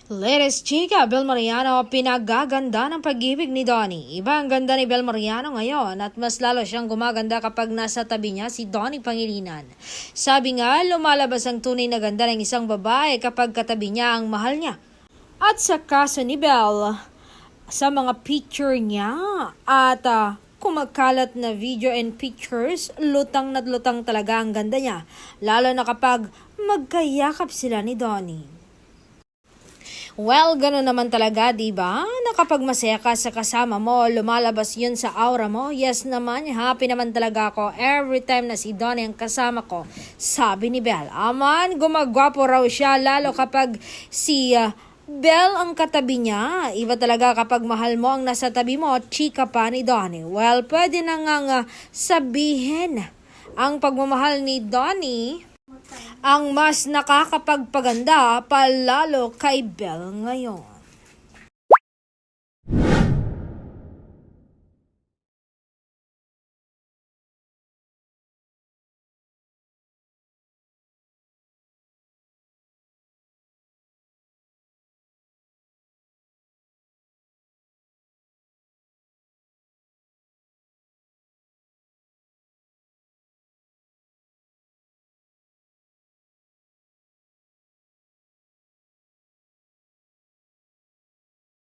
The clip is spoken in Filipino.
Latest chika, Bel Mariano, pinagaganda ng pag-ibig ni Donnie. Iba ang ganda ni Bel Mariano ngayon at mas lalo siyang gumaganda kapag nasa tabi niya si Donnie Pangilinan. Sabi nga, lumalabas ang tunay na ganda ng isang babae kapag katabi niya ang mahal niya. At sa kaso ni Bel, sa mga picture niya at kumakalat na video and pictures, lutang na lutang talaga ang ganda niya. Lalo na kapag magkayakap sila ni Donnie. Well, gano'n naman talaga, diba? Na kapag masaya ka sa kasama mo, lumalabas yun sa aura mo. Yes naman, happy naman talaga ako every time na si Donnie ang kasama ko. Sabi ni Bel, aman, gumagwapo raw siya, lalo kapag si Bel ang katabi niya. Iba talaga kapag mahal mo ang nasa tabi mo, chika pa ni Donnie. Well, pwede na nga sabihin ang pagmamahal ni Donnie ang mas nakakapagpaganda palalo kay Bel ngayon.